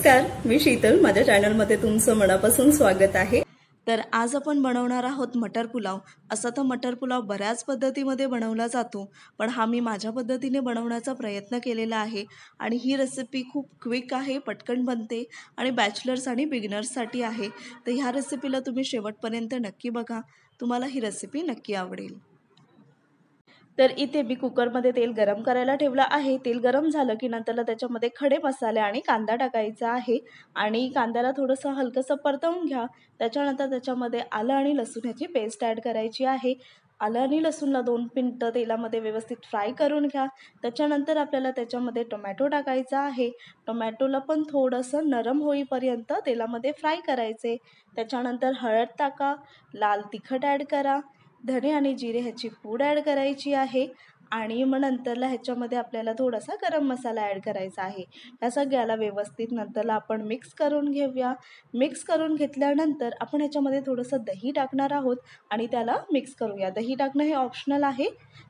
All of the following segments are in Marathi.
नमस्कार, मी शीतल. माझ्या चॅनलमध्ये तुमचं मनापासून स्वागत आहे. तर आज आपण बनवणार आहोत मटर पुलाव. असा तर मटर पुलाव बऱ्याच पद्धतीमध्ये बनवला जातो, पण हा मी माझ्या पद्धतीने बनवण्याचा प्रयत्न केलेला आहे. आणि ही रेसिपी खूप क्विक आहे, पटकन बनते आणि बॅचलर्स आणि बिगिनर्ससाठी आहे. तर ह्या रेसिपीला तुम्ही शेवटपर्यंत नक्की बघा, तुम्हाला ही रेसिपी नक्की आवडेल. तर इथे मी कुकरमध्ये तेल गरम करायला ठेवलं आहे. तेल गरम झालं की नंतरला त्याच्यामध्ये खडे मसाले आणि कांदा टाकायचा आहे आणि कांद्याला थोडंसं हलकंसं परतवून घ्या. त्याच्यानंतर त्याच्यामध्ये आलं आणि लसूण ह्याची पेस्ट ॲड करायची आहे. आलं आणि लसूणला 2 मिनिटं तेलामध्ये व्यवस्थित फ्राय करून घ्या. त्याच्यानंतर आपल्याला त्याच्यामध्ये टोमॅटो टाकायचा आहे. टोमॅटोला पण थोडंसं नरम होईपर्यंत तेलामध्ये फ्राय करायचे. त्याच्यानंतर हळद टाका, लाल तिखट ॲड करा, धने आणि जिरे ह्याची पूड ॲड करायची आहे आणि मग नंतरला ह्याच्यामध्ये आपल्याला थोडासा गरम मसाला ॲड करायचा आहे. ह्या सगळ्याला व्यवस्थित नंतरला आपण मिक्स करून घेऊया. मिक्स करून घेतल्यानंतर आपण ह्याच्यामध्ये थोडंसं दही टाकणार आहोत आणि त्याला मिक्स करूया. दही टाकणं हे ऑप्शनल आहे,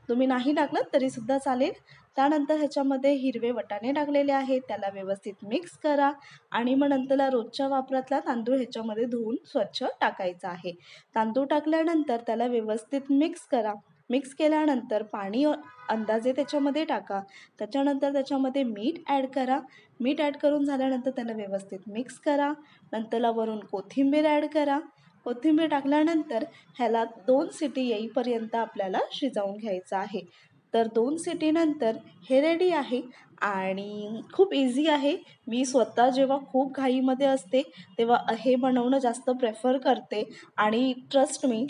तुम्ही नाही टाकलं तरीसुद्धा चालेल. त्यानंतर ह्याच्यामध्ये हिरवे वाटाणे टाकलेले आहेत, त्याला व्यवस्थित मिक्स करा आणि मग नंतरला रोजच्या वापरातला तांदूळ ह्याच्यामध्ये धुवून स्वच्छ टाकायचा आहे. तांदूळ टाकल्यानंतर त्याला व्यवस्थित मिक्स करा. मिक्स केल्यानंतर पाणी अंदाजे त्याच्यामध्ये टाका. त्याच्यानंतर त्याच्यामध्ये मीठ ॲड करा. मीठ ॲड करून झाल्यानंतर त्याला व्यवस्थित मिक्स करा. नंतरला वरून कोथिंबीर ॲड करा. कोथिंबीर टाकल्यानंतर ह्याला 2 शिटी येईपर्यंत आपल्याला शिजवून घ्यायचं आहे. तर 2 शिटीनंतर हे रेडी आहे आणि खूप इझी आहे. मी स्वतः जेव्हा खूप घाईमध्ये असते तेव्हा हे बनवणं जास्त प्रेफर करते आणि ट्रस्ट मी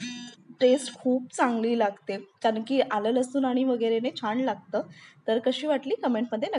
टेस्ट खूप चांगली लागते, कारण की आलं लसूण आणि वगैरेने छान लागतं. तर कशी वाटली कमेंटमध्ये